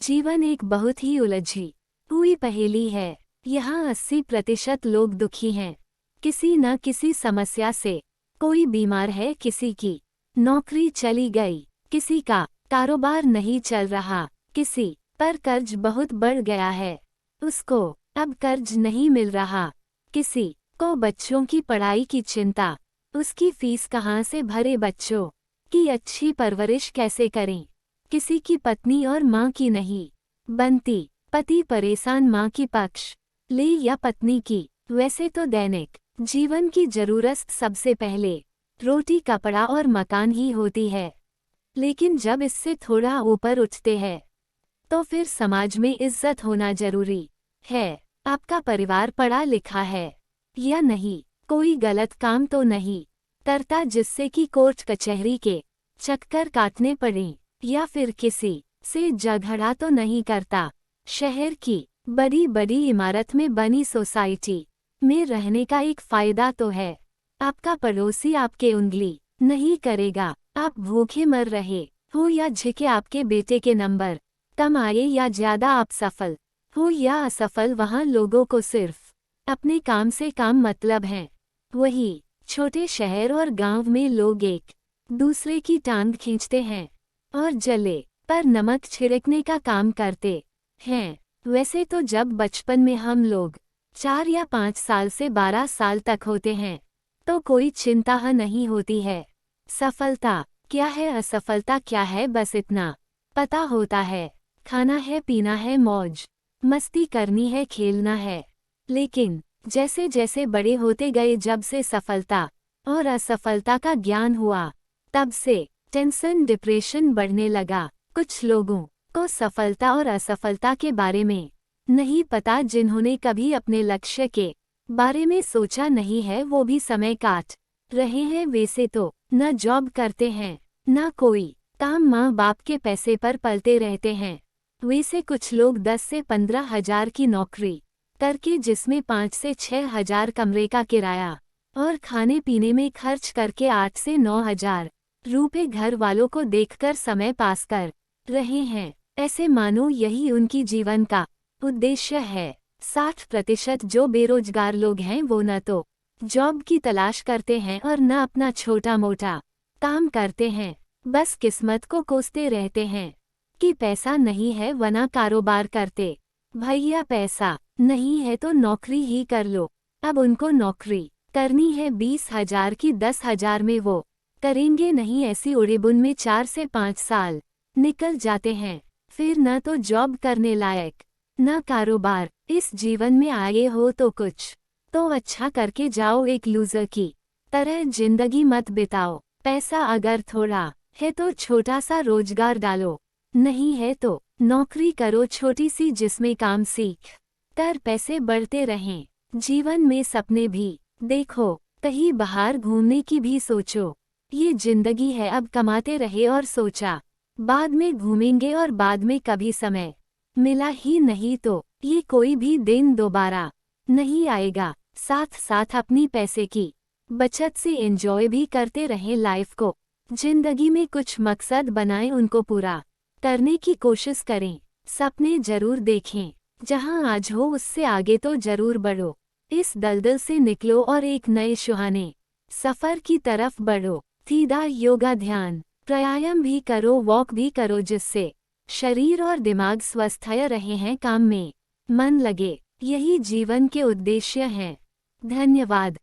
जीवन एक बहुत ही उलझी हुई पहेली है। यहाँ 80% लोग दुखी हैं, किसी न किसी समस्या से। कोई बीमार है, किसी की नौकरी चली गई, किसी का कारोबार नहीं चल रहा, किसी पर कर्ज बहुत बढ़ गया है, उसको अब कर्ज नहीं मिल रहा। किसी को बच्चों की पढ़ाई की चिंता, उसकी फीस कहाँ से भरे, बच्चों की अच्छी परवरिश कैसे करें। किसी की पत्नी और माँ की नहीं बनती, पति परेशान माँ की पक्ष ले या पत्नी की। वैसे तो दैनिक जीवन की जरूरत सबसे पहले रोटी, कपड़ा और मकान ही होती है, लेकिन जब इससे थोड़ा ऊपर उठते हैं तो फिर समाज में इज्जत होना जरूरी है। आपका परिवार पढ़ा लिखा है या नहीं, कोई गलत काम तो नहीं करता जिससे कि कोर्ट कचहरी के चक्कर काटने पड़े, या फिर किसी से झगड़ा तो नहीं करता। शहर की बड़ी बड़ी इमारत में बनी सोसाइटी में रहने का एक फायदा तो है, आपका पड़ोसी आपके उंगली नहीं करेगा। आप भूखे मर रहे हो या झिके आपके बेटे के नंबर कम आए या ज्यादा, आप सफल हो या असफल, वहाँ लोगों को सिर्फ अपने काम से काम मतलब है। वही छोटे शहर और गांव में लोग एक दूसरे की टांग खींचते हैं और जले पर नमक छिड़कने का काम करते हैं। वैसे तो जब बचपन में हम लोग 4 या 5 साल से 12 साल तक होते हैं तो कोई चिंता नहीं होती है। सफलता क्या है, असफलता क्या है, बस इतना पता होता है। खाना है, पीना है, मौज मस्ती करनी है, खेलना है। लेकिन जैसे जैसे बड़े होते गए, जब से सफलता और असफलता का ज्ञान हुआ, तब से टेंशन, डिप्रेशन बढ़ने लगा। कुछ लोगों को सफलता और असफलता के बारे में नहीं पता, जिन्होंने कभी अपने लक्ष्य के बारे में सोचा नहीं है, वो भी समय काट रहे हैं। वैसे तो न जॉब करते हैं, न कोई काम, माँ बाप के पैसे पर पलते रहते हैं। वैसे कुछ लोग 10 से 15 हजार की नौकरी करके, जिसमें 5 से 6 हजार कमरे का किराया और खाने पीने में खर्च करके 8 से 9 हजार रुपये घर वालों को देखकर समय पास कर रहे हैं। ऐसे मानो यही उनकी जीवन का उद्देश्य है। 60% जो बेरोजगार लोग हैं वो न तो जॉब की तलाश करते हैं और न अपना छोटा मोटा काम करते हैं, बस किस्मत को कोसते रहते हैं कि पैसा नहीं है वरना कारोबार करते। भैया पैसा नहीं है तो नौकरी ही कर लो। अब उनको नौकरी करनी है 20 हजार की, 10 हजार में वो करेंगे नहीं। ऐसी उड़ेबुन में 4 से 5 साल निकल जाते हैं, फिर न तो जॉब करने लायक न कारोबार। इस जीवन में आए हो तो कुछ तो अच्छा करके जाओ, एक लूजर की तरह जिंदगी मत बिताओ। पैसा अगर थोड़ा है तो छोटा सा रोजगार डालो, नहीं है तो नौकरी करो छोटी सी, जिसमें काम सीख कर पैसे बढ़ते रहें। जीवन में सपने भी देखो, कहीं बाहर घूमने की भी सोचो। ये जिंदगी है, अब कमाते रहे और सोचा बाद में घूमेंगे, और बाद में कभी समय मिला ही नहीं तो ये कोई भी दिन दोबारा नहीं आएगा। साथ साथ अपनी पैसे की बचत से एंजॉय भी करते रहें लाइफ को। जिंदगी में कुछ मकसद बनाएं, उनको पूरा करने की कोशिश करें। सपने जरूर देखें, जहां आज हो उससे आगे तो जरूर बढ़ो। इस दलदल से निकलो और एक नए सुहाने सफर की तरफ बढ़ो। सीधा योगा, ध्यान, प्राणायाम भी करो, वॉक भी करो, जिससे शरीर और दिमाग स्वस्थ रहे हैं, काम में मन लगे। यही जीवन के उद्देश्य हैं। धन्यवाद।